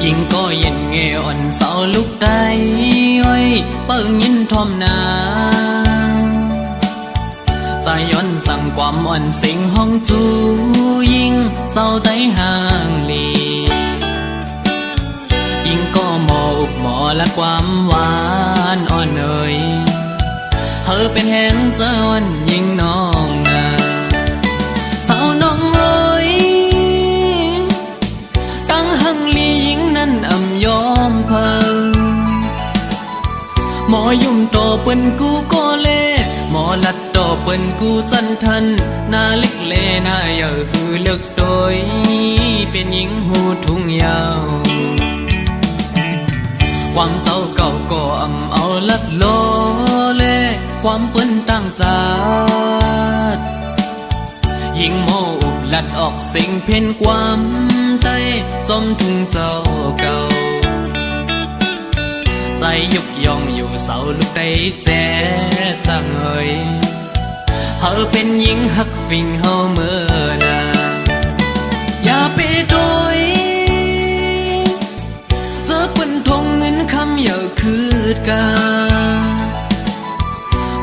ยิงก็เย็นเงอ่อนเสาลุกได้อ้อยเปิ้งยินทอมนาใจย้อนสั่งความอ่อนเสียงห้องจูยิงเศร้าได้ห่างลียิงก็หมออุบหมอและความหวานอ่อนเอ่ยเธอเป็นแหงเจ้าอ่อนยิงน้องนาสาวน้องเอ้ยตั้งหังลียิงนั้นอ่ำยอมเพอหมอยุ่มโตเปิ้นกูก็เล่หมอลัดโตเปิ้นกูจันทันหน้าเล็กเลหน้าเยอะคือเลิกโดยเป็นหญิงหูทุ่งยาวความเจ้าเก่าก็อ่ำเอาลัดโลเล่ความเปิ้นตั้งจาดยิงโมอุบลัดออกสิ่งเพ่นความใต้จมทุ่งเจ้าเก่าใจยุกยองอยู่เสาลูกได้แจ๊จังเอ่ยเธอเป็นหญิงหักฟิงเฮาเมื่อนาอย่าไปโดยเจอเปิ้นทงเงินคำอย่าคืดกา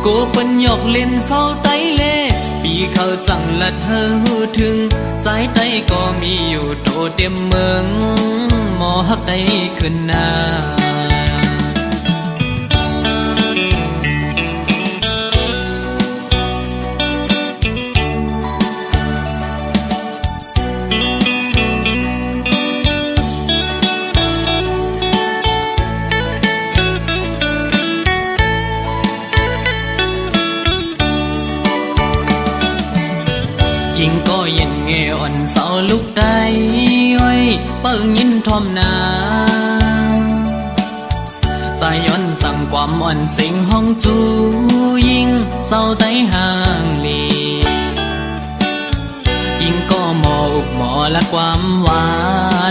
โกเปิ้นหยอกเล่นเศร้าไตเล่ปีเขาสั่งลัดเธอหูถึงสายไตก็มีอยู่โตเต็มเมืองหมอหักได้ขึ้นนายิงก็เย็นเงอ่อนเสาลุกได้อ้อยเปิ้งยินทอมนาใจย้อนสั่งความอ่อนเสียงห้องจูยิงเศร้าได้ห่างลียิงก็หมออุบหมอและความหวา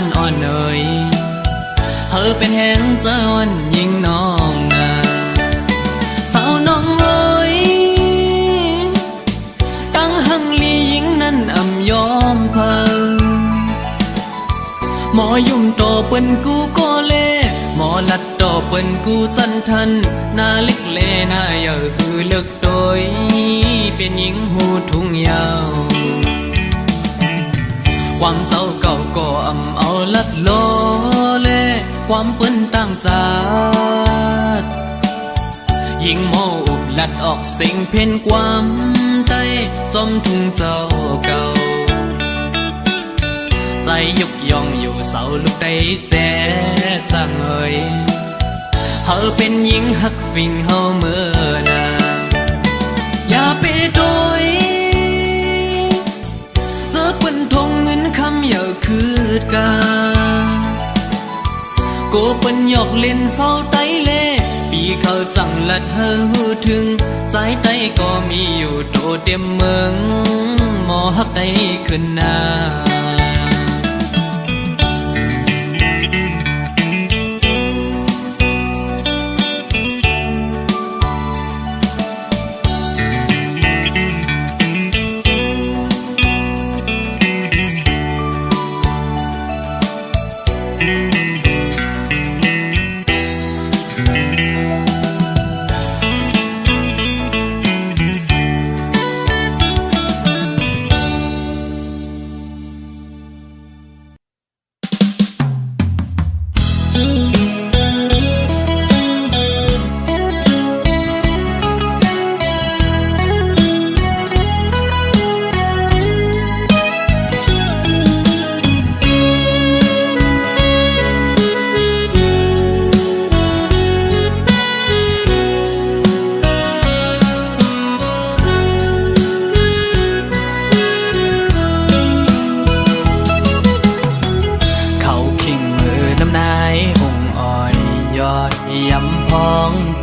นอ่อนเอ่ยเธอเป็นแหงเจ้าอ่อนยิงน้องนาสาวน้องเอ้ยตั้งหังลียิงนั้นอ่ำยอมเพอหมอยุ่มโตเปิ้นกูก็เล่หมอลัดโตเปิ้นกูจันทันหน้าเล็กเลหน้าเยอะคือเลิกโดยเป็นหญิงหูทุ่งยาวความเจ้าเก่าก็อ่ำเอาลัดโลเล่ความเปิ้นตั้งจาดยิงโมอุบลัดออกสิ่งเพ่นความใต้จมทุ่งเจ้าเก่าใจยุกยองอยู่เสาลูกได้แจ๊จังเอ่ยเธอเป็นหญิงหักฟิงเฮาเมื่อนาอย่าไปโดยเจอเปิ้นทงเงินคำอย่าคืดกาโกเปิ้นหยอกเล่นเศร้าไตเล่ปีเขาสั่งลัดเธอหูถึงสายไตก็มีอยู่โตเต็มเมืองหมอหักได้ขึ้นนา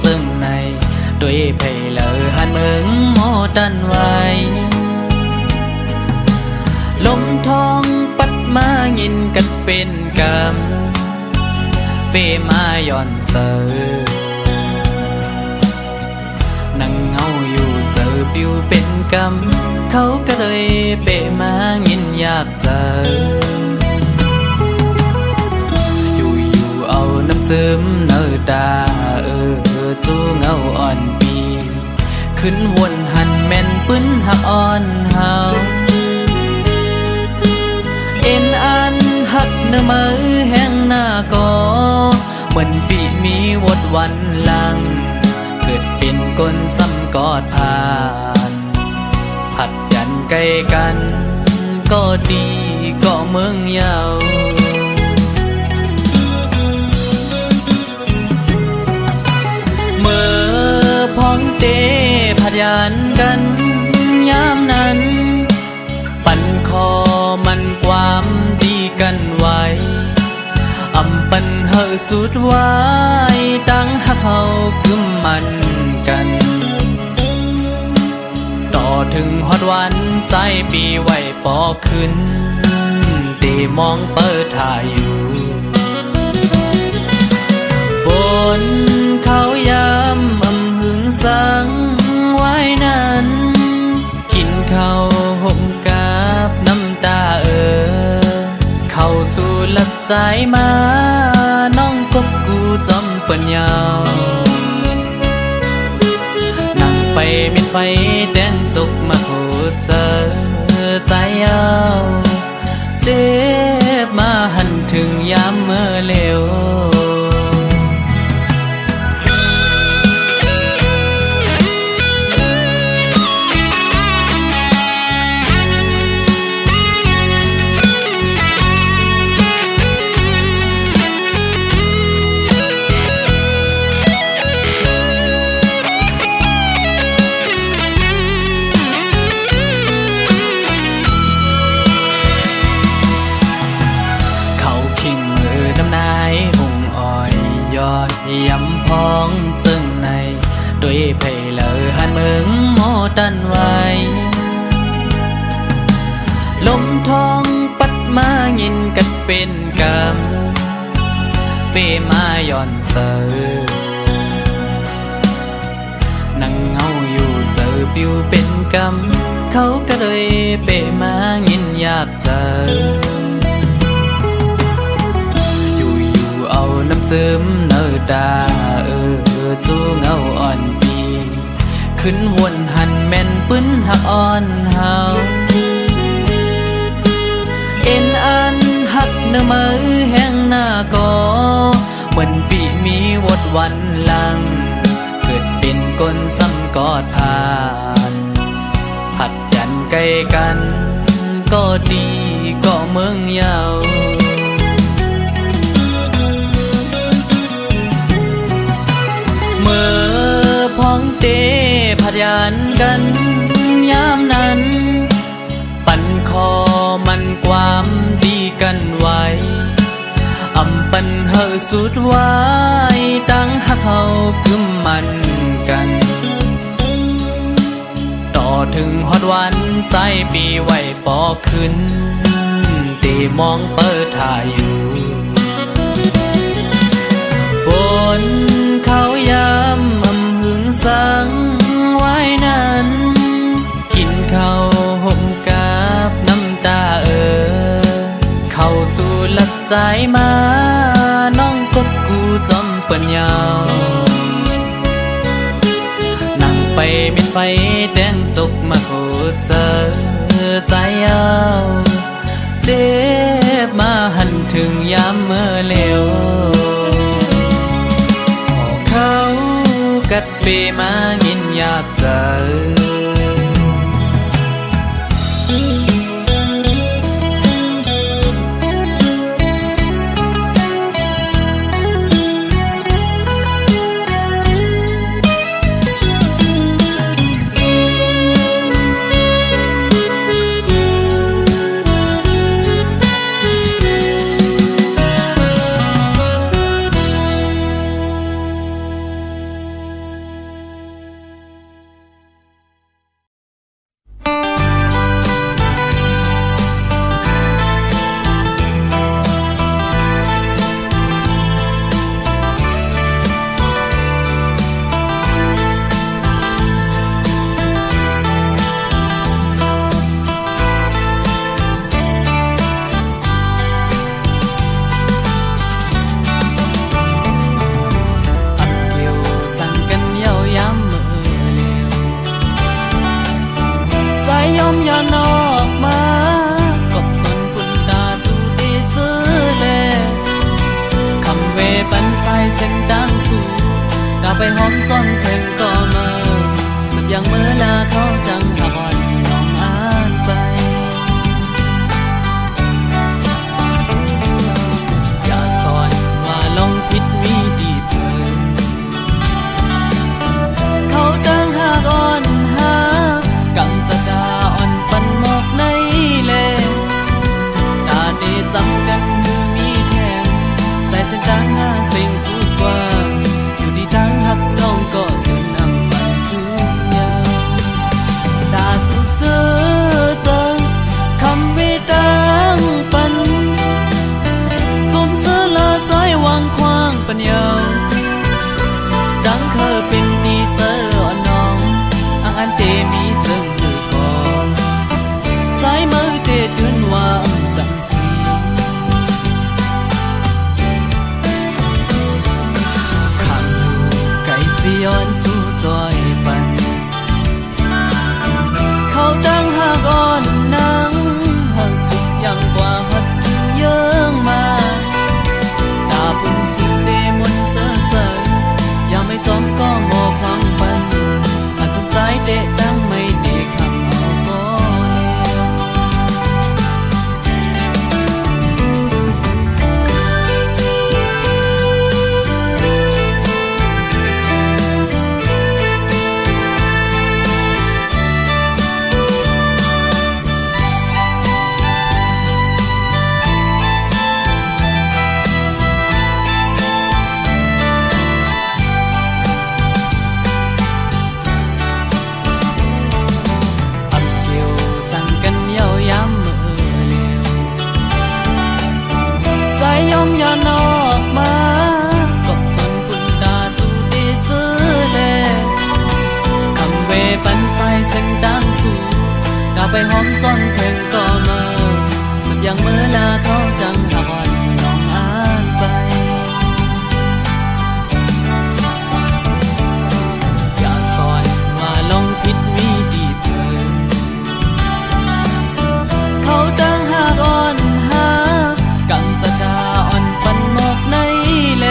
จึงในด้วยเพลเลอหันเมืองโมดันไว้ลมทองปัดมายินกันเป็นกำเปมาย่อนเจอนั่งเงาอยู่เจอปิวเป็นกำเขาก็เลยเปมายินอยากเจออยู่เอาน้ำซึมเนื้อตาจูเงาอ่อนปีขึ้นวนหันแม่นปื้นหักอ่อนเฮาเอ็นอันหักเนื้อมือแห้งหน้าก็เหมือนปีมีวดวันลังเกิดเป็นคนซ้ำกอดผ่านผัดยันใกล้กันก็ดีก็เมืองยาวเมื่อพ้องเตผัดยันกันยามนั้นปั่นคอมันความดีกันไว้อำปันเฮอสุดไว้ตั้งหักเขากึมมันกันต่อถึงฮอดวันใจปีไว้ปอขึ้นตีมองเปิดถ่ายอยู่บนเขายำหึงสังไว้นั้นกินข้าวห่มกับน้ำตาเข้าสู่หลักใจมาน้องกบกูจำปัญญานั่งไปมิดไฟแดงจุกมาโคเจอใจเอาเจ็บมาหันถึงยามเมื่อเร็วยำพองจึงในด้วยเพลเลอหันเมืองโมดันไว้ลมทองปัดมายินกันเป็นกำเปมาย่อนเจอนั่งเงาอยู่เจอปิวเป็นกำเขาก็เลยเปมายินอยากเจอเอาน้ำซึมเนื้อตาจูเงาอ่อนปีขึ้นวนหันแม่นปื้นหักอ่อนเฮาเอ็นอันหักเนื้อมือแห้งหน้าก็เหมือนปีมีวดวันลังเกิดเป็นคนซ้ำกอดผ่านผัดยันใกล้กันก็ดีก็เมืองยาวเมื่อพ้องเตผัดยันกันยามนั้นปั่นคอมันความดีกันไว้อำปันเฮอสุดไว้ตั้งหักเขากึมมันกันต่อถึงฮอดวันใจปีไว้ปอขึ้นตีมองเปิดถ่ายอยู่บนเขายำหึงสังไว้นั้นกินข้าวห่มกับน้ำตาเข้าสู่หลักใจมาน้องกบกูจำปัญญานั่งไปมิดไฟแดงจุกมาโคเจอใจเอาเจ็บมาหันถึงยามเมื่อเร็วเขากัดเปมายินอยากเจอ นอกมากบสนปุ่นตาสู่ตีซื้อเลคำเวปันใส่เส้นดังสู่กาไปหอมจนเพ่งก็มาสุดยังเมื่อลาเขาจังหอนน้องอ่านไปอย่าสอนว่าลงผิดมีดีเพิ่นเขาตั้งหากอ่อนหากังจะดาอ่อนปันหมอกในเลตาได้จำกันมือมีแทงใส่เส้นดังหาสิ่งสุดกว่าอยู่ที่ทางหักน้องก็เดินนำมันทุกอย่างตาสู้ซื้อเจอคำวิตังปันสมซื้อละใจวางควางปัญญาดังเคยเป็นดีเตอร์อ่อนน้องอันเตมีซึ่งหรือก่อนสายมือเตจุนวางจังสีคำไก่สิย้อนสู่จอยปันเขาดังหากอ่อนนังหักสุดยังกว่าหัดเยื่องมาตาปุ่นสุดเดมนเสือเจอยังไม่จอมก็งอความปันอันทุนใจเดะดังไม่เดะคำเอาก็แนวอย่านอกมากบสนปุ่นตาสู่ตีซื้อเลคำเวปันใส่เส้นดังสู่กาไปหอมจนเพ่งก็มาสุดยังเมื่อลาเขาจังหอนน้องอ่านไปอย่าสอนว่าลงผิดมีดีเพิ่นเขาตั้งหากอ่อนหากังจะดาอ่อนปันหมอกในเล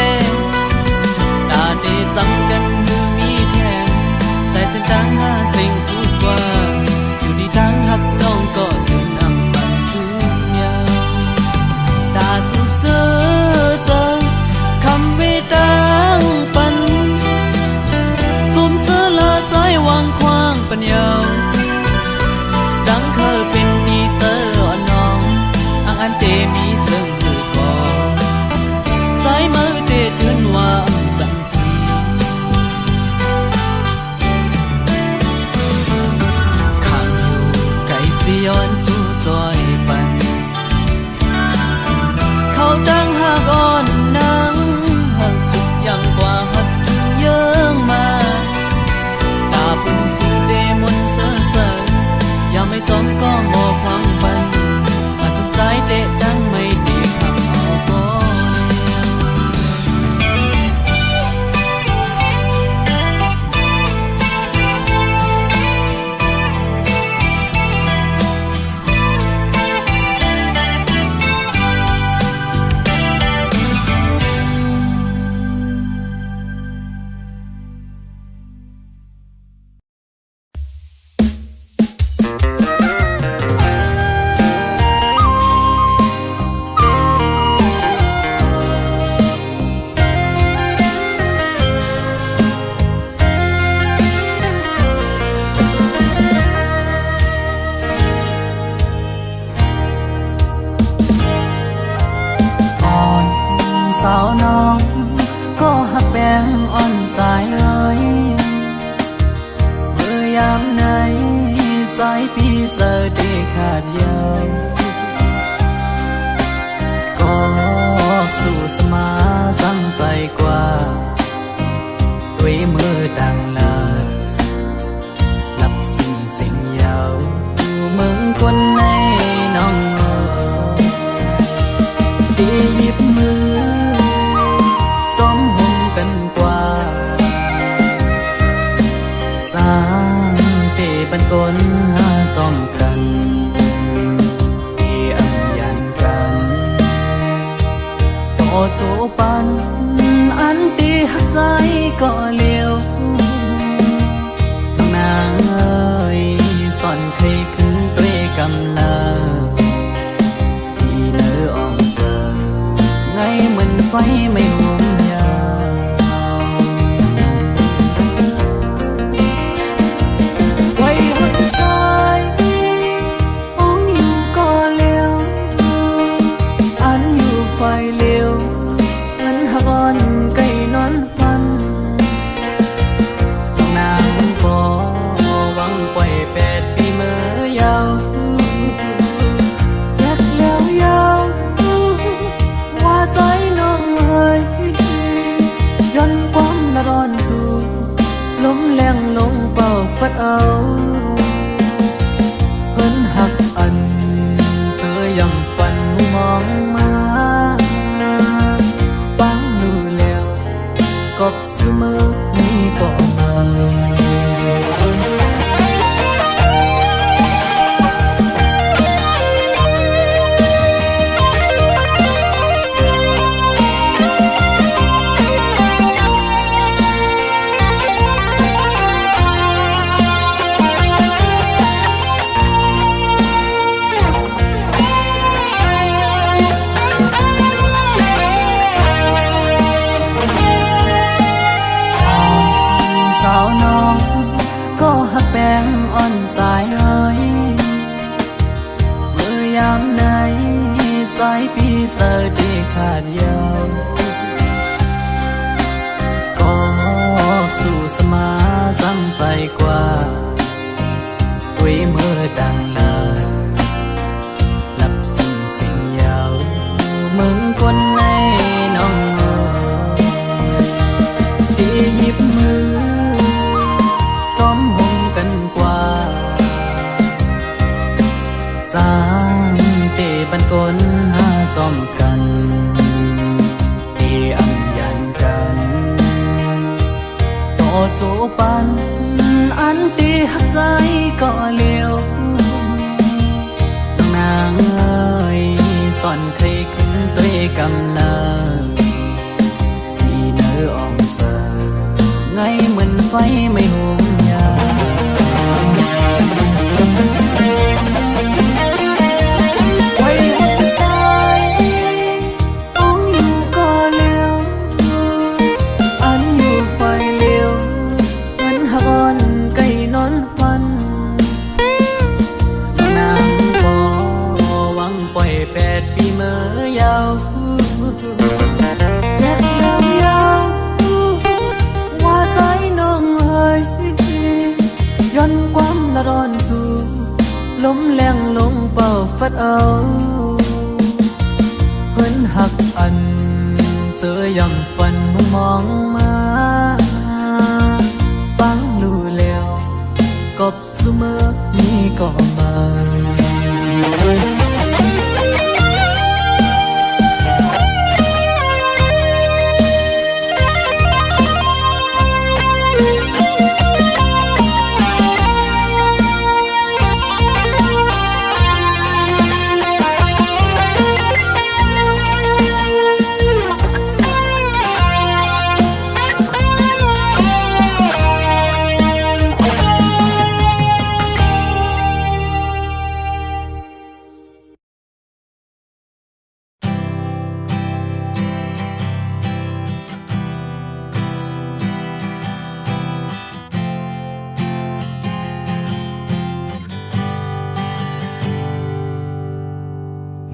ตาได้จำกันมือมีแทงใส่เส้นดังหาสิ่งสุดกว่าอยู่ที่ทางหักน้องก็ถึงนำมันทุกอย่างตาสู้ซื้อเจอคำวิตังปันสุ่มซื้อละใจวางควางปัญญาดังเคยเป็นดีเตอร์อ่อนน้องอันเตมีซึ่งหรือก่อนสายมือเตจุนวางจังสีข้างอยู่ไก่สิย้อนสู่จอยปันเขาตั้งหากอ่อนนังหักสุดยังกว่าหัดเยื่องมาตาปุ่นสุดเดมนเสือเจอยังไม่จอมก็งอความปันมันทุกใจเดะดังไม่ดีคำเอาก็สาวน้องก็หักแบงอ่อนใจเอ้ยเมื่อยามไหนใจพี่เจอได้ขาดยาวก็สู้สมาตั้งใจกว่าด้วยมือดังลาหลับสิ่งยาวมึงคนในน้องที่หยิบมือจอมหุ่มกันกว่าสร้างเตปันกลหาจอมกัน โจปันอันตีหักใจก็เลี้ยวน้องนางเอ้ยสอนเคยขึ้นด้วยกำลาที่เนื้ออ่อมเจอไงเหมือนไฟไม่ห่วงยาวไว้หักใจองอยู่ก็เลี้ยวอันอยู่ไฟเลี้ยวเหมือนหักอ่อนไก่นอนฟันน้องนางบ่หวังปล่อย8 ปีเมื่อยาวอยากแล้วยาวว่าใจน้องเอ้ยย้อนความละร้อนสู่ลมแรงลงเป่าฟัดเอาเพิ่นหักอันเธอยังฝันมองมาปังดูแล้วกบเสมอนี่ก็มาสาวน้องก็หักแป้งอ่อนสายเอ้ยเมื่อยามไหนใจพี่เจอที่ขาดยาวก็สู่สมาจังใจกว่าไว้เมื่อดังลาหลับสิ่งยาวมึงคนในน้องที่หยิบมือซ้อมหงกันกว่าสร้างเตบันกลหาจอมกันที่อันยันกันต่อโจปันอันตีหักใจก็เลี้ยวน้องนางเอ้ยสอนเคยขึ้นด้วยกำลาที่เนื้ออ่อมเจอไงเหมือนไฟไม่ห่วงยาไว้หักใจต้องอยู่ก็เลี้ยวอันอยู่ไฟเลี้ยวเหมือนหักอ่อนไก่นอนฟันนางบ่หวังปล่อย8 ปีเมื่อยาวอยากยาวว่าใจน้องเอ้ยย้อนความละร้อนสู่ลมแรงลงเป่าฟัดเอาเพิ่นหักอันเธอยังฝันมองมาปังดูแล้วกบเสมอนี่ก็มา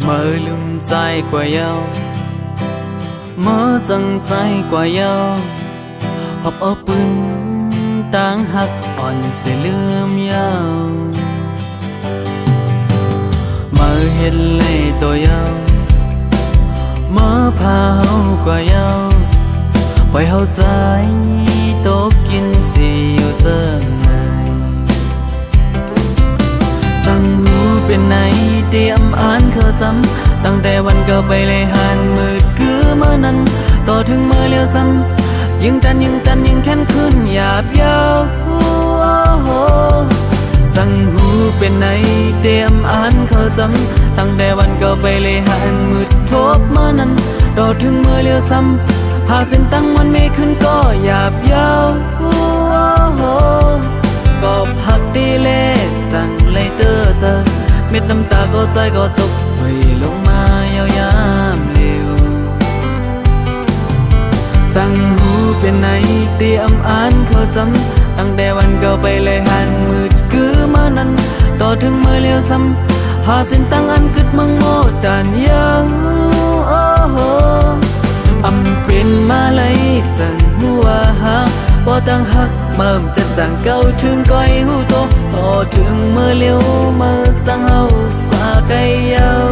mơ lưng dài qua nhau mơ dâng dài qua nhau họp ở bưng tang hắc on sẽ lươm nhau mơ hết lệ tôi nhau mơ pha hậu qua nhau bởi hậu dài tố kín gì yêu tơ nàyสั่งหูเป็นไหนเตรียมอ่านเคยจำตั้งแต่วันเก่าไปเลยหันมืดคือเมื่อนั้นต่อถึงเมื่อเลี้ยวซ้ำยิ่งจันยิ่งแค้นขึ้นหยาบยาวสั่งหูเป็นไหนเตรียมอ่านเคยจำตั้งแต่วันเก่าไปเลยหันมืดทบเมื่อนั้น ต่อถึงเมื่อเลี้ยวซ้ำหาเส้นตั้งมันไม่ขึ้นก็หยาบยาวก็พักดีเล่จังเลยเตอเจอเม็ดน้ำตาก็ใจก็ตกหอยลงมายาวยามเร็วสั่งหูเป็นไหนเตรียมอ่านเขาจำตั้งแต่วันเก่าไปเลยหันมืดคือมานั้นต่อถึงเมื่อเลี้ยวซ้ำหาเส้นตั้งอันกึดมังโมดานยาวอำเป็นมาเลยจังหัวหาบ่ตั้งหักเมิ่มจะจังเก่าถึงก้อยหูโตต่อถึงเมื่อเลี้ยวเมื่อจังเฮากว่าไกลยาว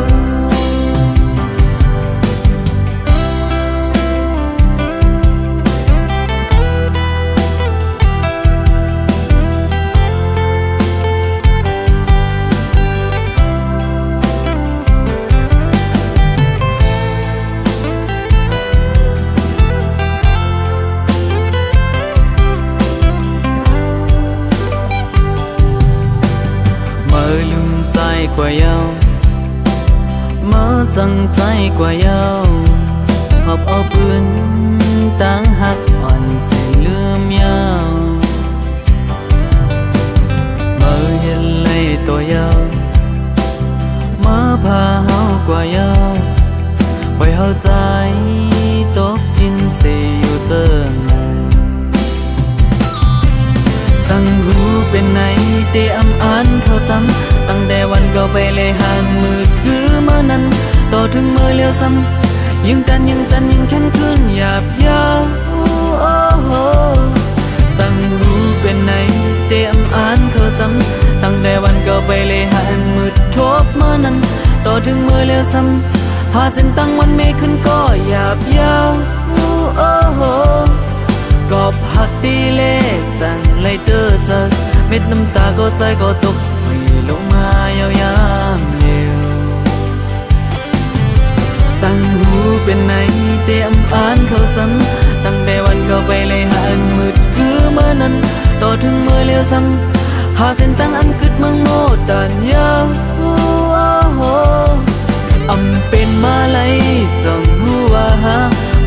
ใจกว่ายาวมาจังใจกว่ายาวหอบเอาปืนตั้งหักอ่อนเส้นเลื่อมยาวมาเห็นเลยตัวยาวมาพาเฮากว่ายาวปล่อยเฮาใจตกกินเสียอยู่เติมสั่งรู้เป็นไหนเตะอำอ่านเขาจำตั้งแต่วันเก่าไปเลยหันมืดคือเมื่อนั้นต่อถึงเมื่อเลี้ยวซ้ำยิ่งกันยิ่งจันยิ่งแข็งขึ้นหยาบยาวสั่งรู้เป็นไหนเตะอำอ่านเขาจำตั้งแต่วันเก่าไปเลยหันมืดทบเมื่อนั้นต่อถึงเมื่อเลี้ยวซ้ำหาเส้นตั้งวันไม่ขึ้นก็หยาบยาวก็พักดีเล่จังเลยเตอเจอเม็ดน้ำตาก็ใจก็ตกหอยลงมายาวยามเร็วสั่งหูเป็นไหนเตรียมอ่านเขาซ้ำตั้งแต่วันเก่าไปเลยหันมืดคือเมื่อนั้นต่อถึงเมื่อเลี้ยวซ้ำหาเส้นตั้งอันกึดมังโมดานยาวอำเป็นมาเลยจังหัวหา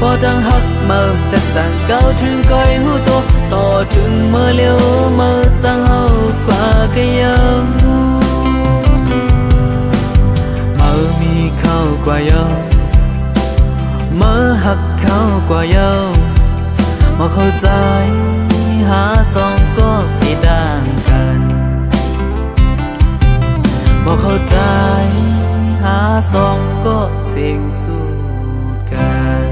พอตั้งหักเมิ่มจัดจังเก่าถึงก้อยหูโตต่อถึงเมื่อเลี้ยวเมื่อจังเฮากว่าก็ยังเมื่อมีเข้ากว่าเยาเมื่อหักเข้ากว่าเยาเมื่อเข้าใจหาสองก็ผิดต่างกันเมื่อเข้าใจหาสองก็เสี่ยงสู้กัน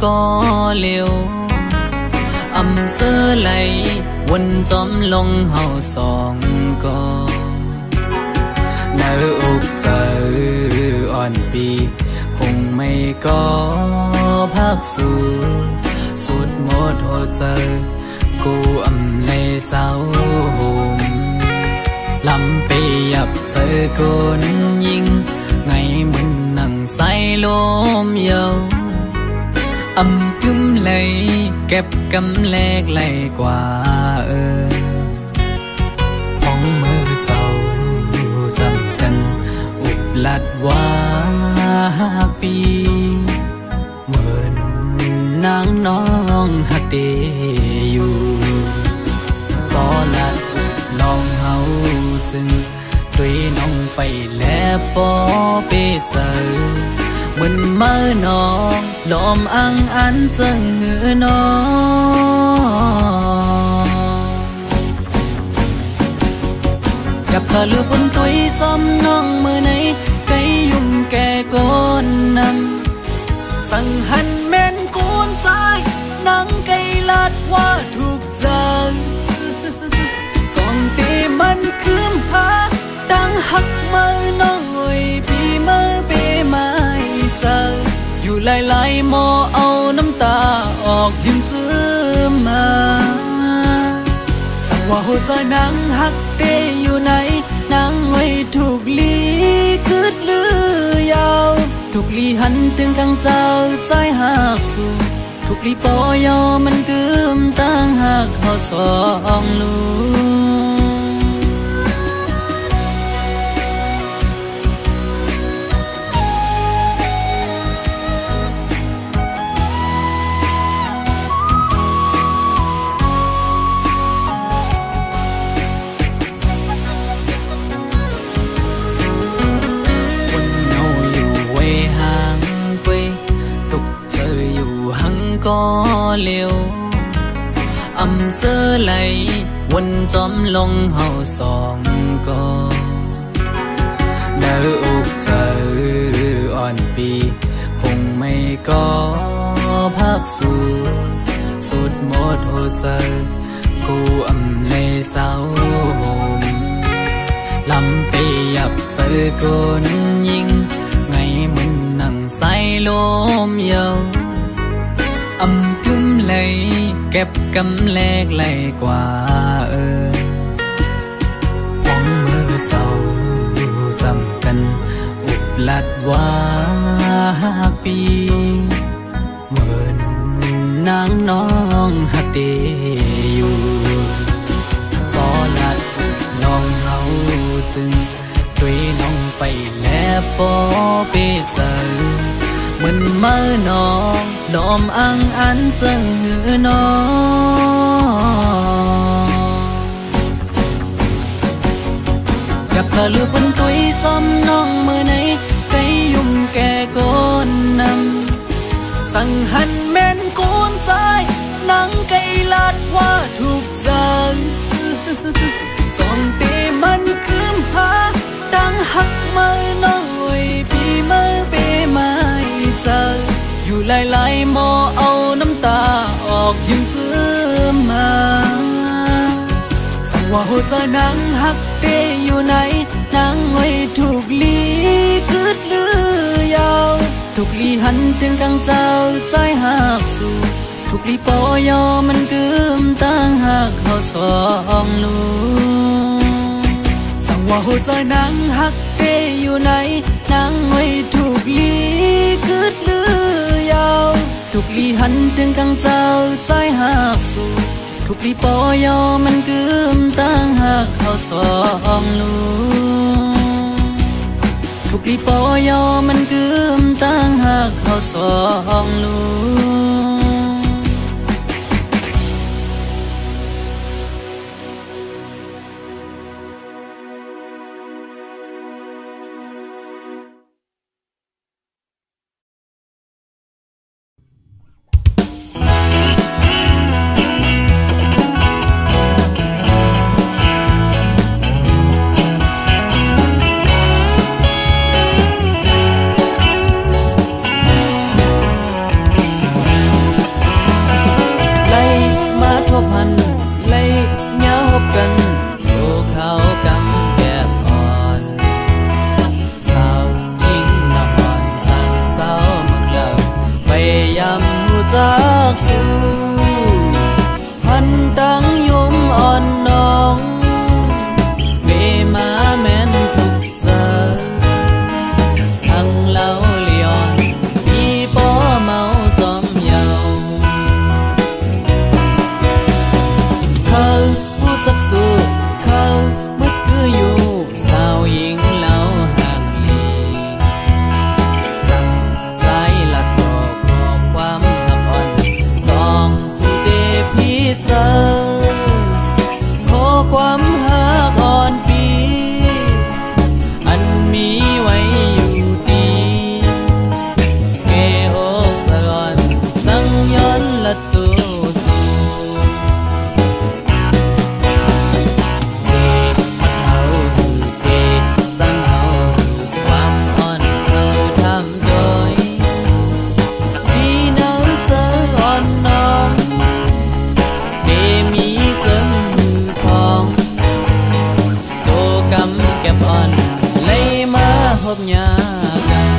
ก็เร็วอำเสื้อไหลวนจอมลงเฮาสองก็เนื้ออกเจออ่อนปีคงไม่ก็พักสู่สุดหมดหัวใจกูอำเลยเศร้าห่มลำไปยับเจอคนยิงไงเหมือนนั่งใส่ลมเยาอำกึมเลยเก็บกำแลกไหลกว่าห้องมือเศร้าจำกันอุบลัดว่าปีเหมือนนางน้องหักเดอยู่ก็ลัดอุบลองเฮาจึงด้วยน้องไปแล้วปอไปเจอเหมือนเมื่อน้องลมอังอันจังเหือน้องกับเธอลือบนตัวจอมน้องมือไหนไก่ยุ่งแก่ก้นนำสั่งหันแม่นกูนใจนังไก่ลัดว่าถูกใจจองตีมันคืมพาดังหักมือน้อง น้ำตาออกยิ้มจื้อมาสั่งว่าหัวใจนางหักเตอยู่ไหนนางไว้ถูกลีคืดลือยาวถูกลีหันถึงกังเจ้าใจหักสู่ถูกลีปอยอมันกึมตั้งหักเขาสองลูก็เร็วอำเสื้อไหลวนจอมลงเฮาสองก็เนื้ออกเจออ่อนปีคงไม่ก็พักสู่สุดหมดหัวใจกูอำในเศร้าหมลำไปยับเจอคนยิงไงมึงนั่งใส่ลมเยาอำจุ้มเลยเก็บกำแลกไหลกว่ามองมือเศร้าจำกันอุบลัดว่าปีเหมือนนางน้องหักเดอยู่ก็ลัดน้องเฮาจึงช่วยน้องไปแล้วปอเปเจอมันเมื่อน้องลมอังอันจังหือน้องกับเธอลือบนตุยจอมน้องเมื่อไหนไกยุ่มแก่ก้นนำสั่งหันแม่นกูนใจนังไกลาดว่าถูกใจจอมเตมันคืมพาดังหักเมื่อน้องไว้ปีเมื่อเปไม่เจออยู่หลายๆหมอเอาน้ำตาออกยิ้มจื้อมาสั่งว่าหัวใจนางหักเตอยู่ไหนนางไว้ถูกลีคืดลือยาวถูกลีหันถึงกังเจ้าใจหักสู่ถูกลีปอยอมันกึมตั้งหักเขาสองลูสั่งว่าหัวใจนางหักเตอยู่ไหนนางไว้ถูกลีคืดลือยาวถูกลีหันถึงกังเจ้าใจหักสู่ถูกลีปอยอมันกึมตั้งหักเขาสองลูถูกลีปอยอมันกึมตั้งหักเขาสองลูจากสู่พันดังยมอ่อนน้องเวมาแม่นทุกเจอทั้งเล่าเลียนพี่ป้อเมาจอมเยาเขาผู้จักสู้เขามุดคืออยู่สาวหญิงเล่าห่างลีสั่งใจหลัดบอกความเจอขอความหักอ่อนปีอันมีไว้อยู่ดีแก่อกสะอ่อนสั่งย้อนละจูสูเด็กเฮาเด็กสั่งเฮาความอ่อนเธอทำโดยพี่น้องเจออ่อนน้องมีเจิมมือพองโจกำเก็บอ่อนเลยมาพบยากัน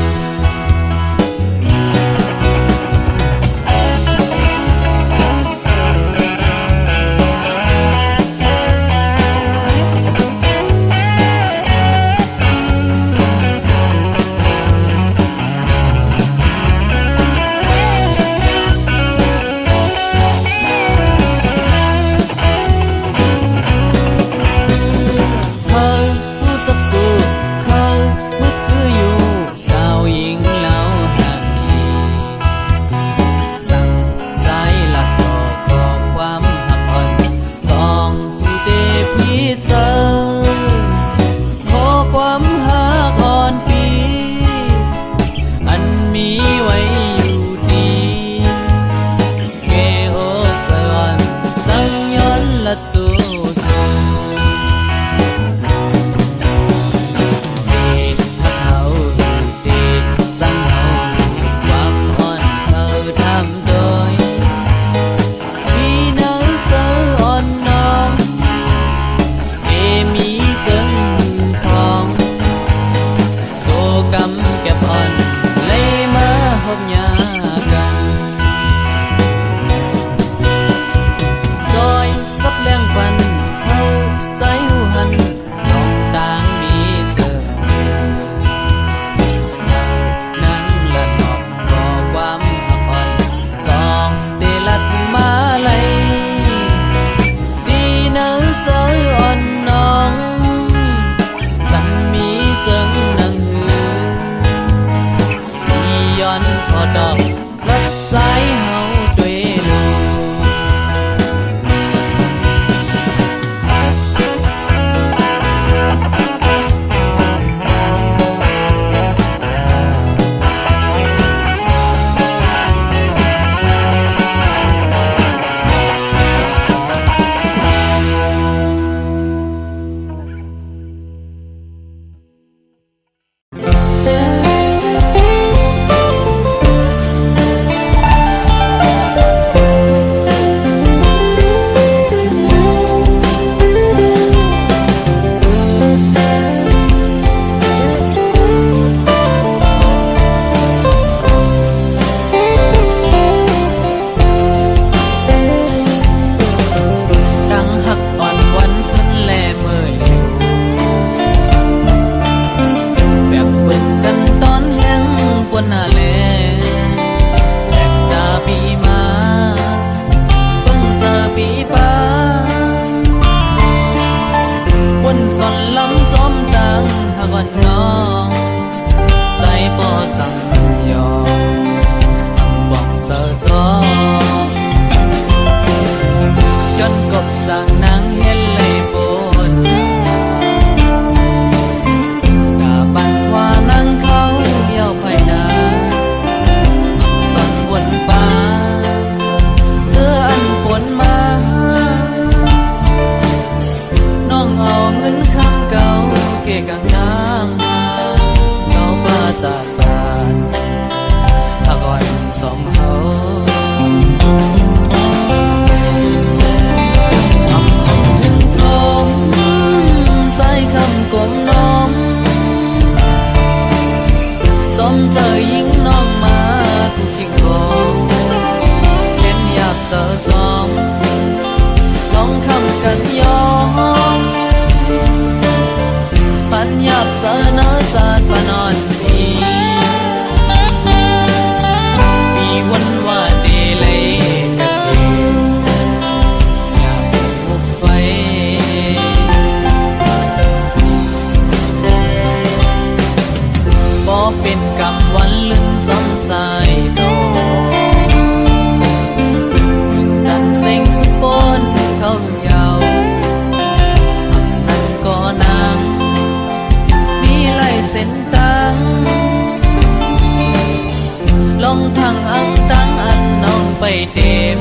ไปเต็ม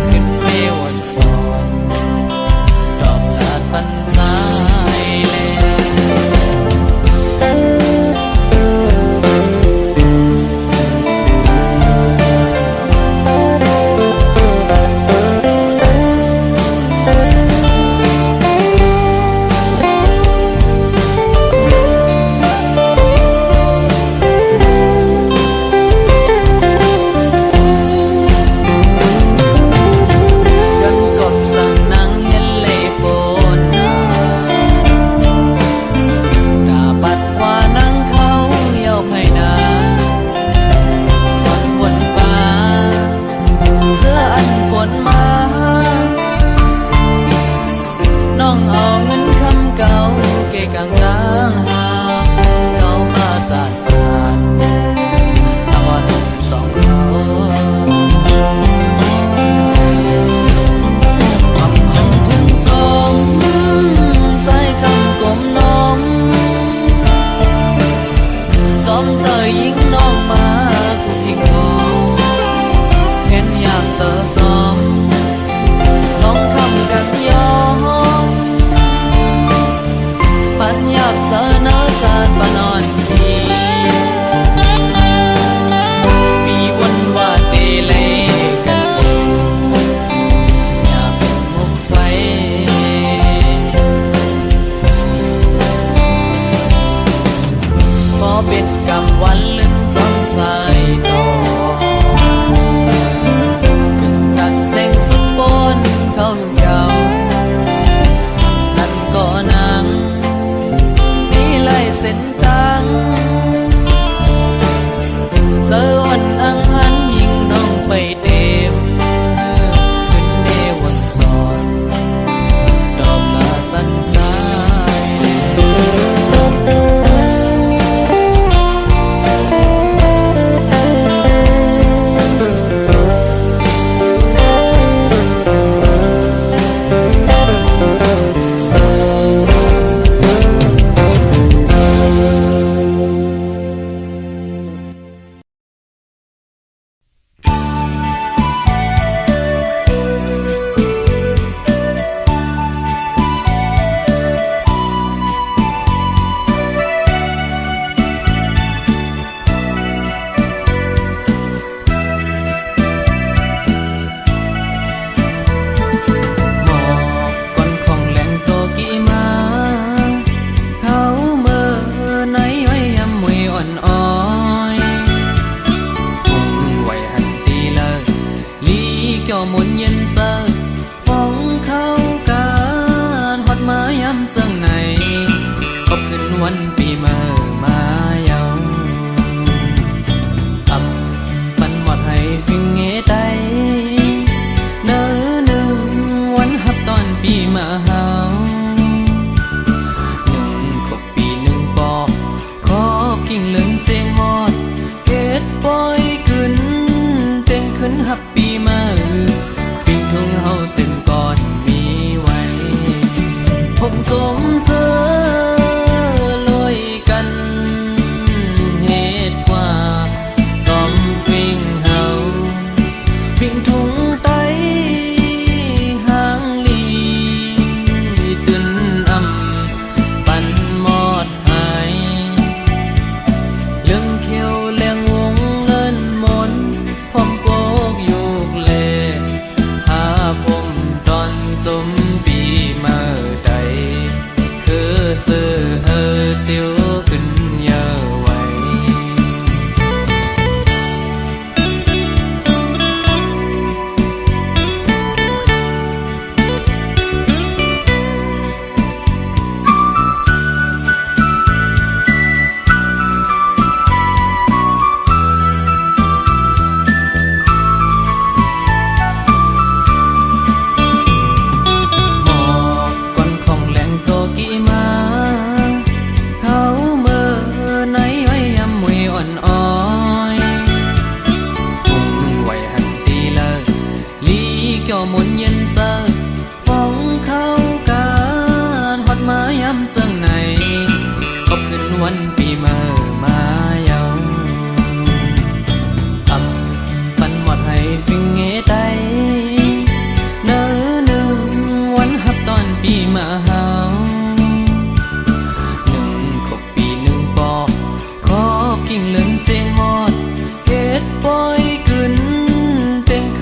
ขึ้นเมวันสองดอกลาดปันสายแล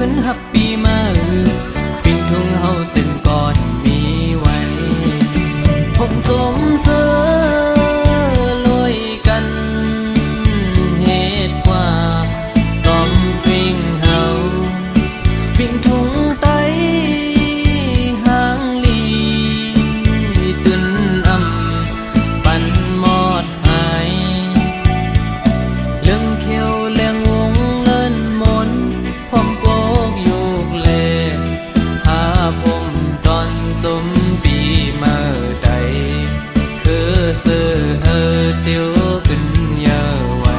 ขึ้นหับปีมาฟินทุ่งเฮาจึงก่อนมีไว้ผมจมเสือลอยกันเหตุกว่าจอมฟิงเฮาฟิงทุ่งไตหางลีตึนอำปันมอดหายเรื่องเขียวเลี้ยงวงเงินมนพร้อมโปกยุกเลหาผมตอนจมปีเมื่อใดคือซื้อเฮอเตียวขึ้นเยอะไว้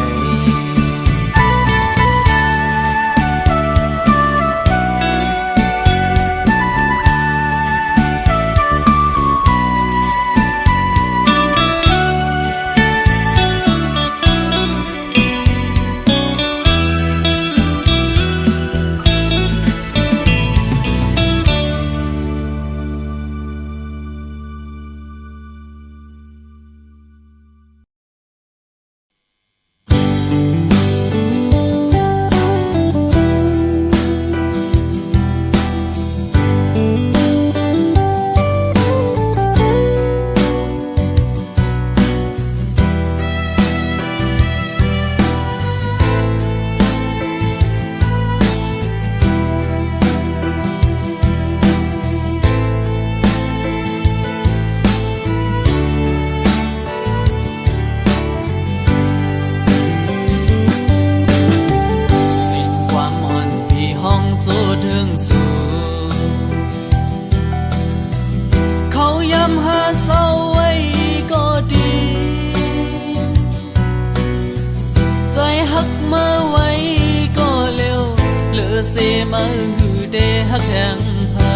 มาหือเดฮักแทงเพอ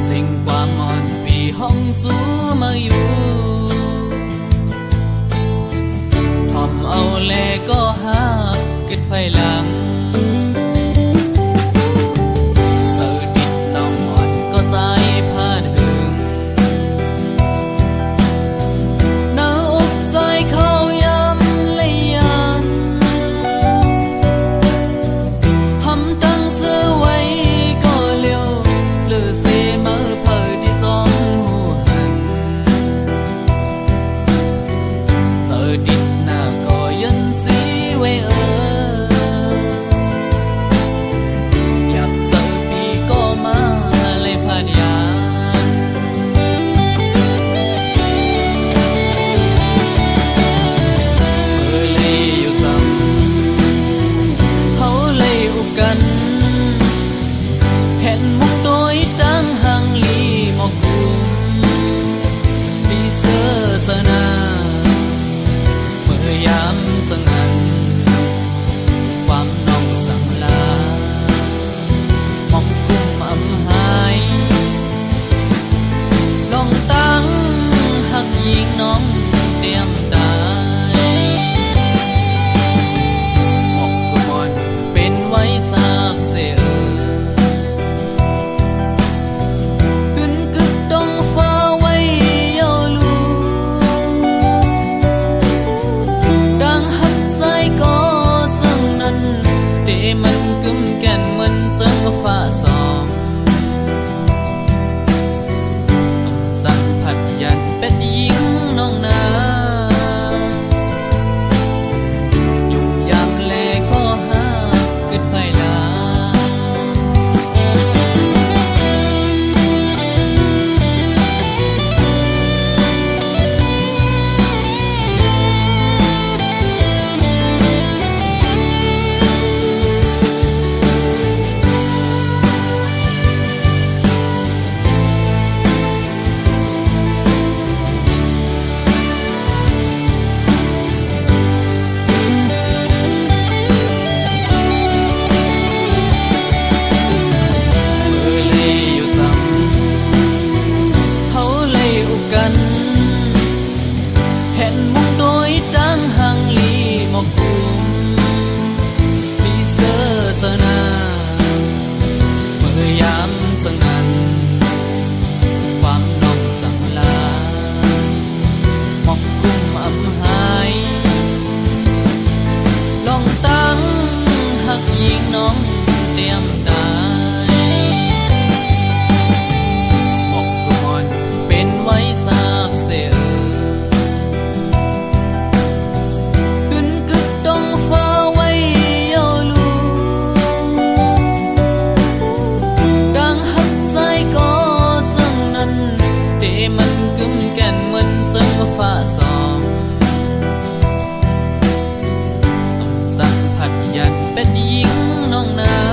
สิ่งความอ่อนปีห้องจูมาอยู่ทอมเอาแลก็หักกิดไฟหลังเสือดิดน้องอ่อนก็ใจผ่านหึงหน้าอกใจเขาย้ำเลยยันหำตั้งเสื้อไว้ก็เลี้ยวหรือเสมาเผยที่จอมหูหันเสือดิดหน้าก็ยันสีไว้อยากเจอพี่ก็มาเลยผ่านยานเลยอยู่ต่ำเขาเลยอุบกันเห็นมุกโดยตั้งหังลีหมอกกุมลีเสื้อสนาเมื่อยามสงันความน้องสั่งลาหมอกกุมอำหายลองตั้งหักยิงน้องเตรียมตายหมอกกุมอ่อนเป็นไว้ซากเสียกึนกึดดงฟ้าไว้เยาลูดังหักใจก็จังนั้นแต่มันกึมแก่นเหมือนเจังฟ้าสองสังผัดยันเป็นหญิงน้องนายุ่งยามแลก็หักกึดไผลา เตรียมตายหมอกกมอนเป็นไว้สาบเสือขึ้นกึกดงฟ้าไว้เยาลูดังหักใจก็จังนั้นที่มันกึมแก่นเหมือนจังฟ้าสองอำสังผัดยันเป็นหญิงน้องนา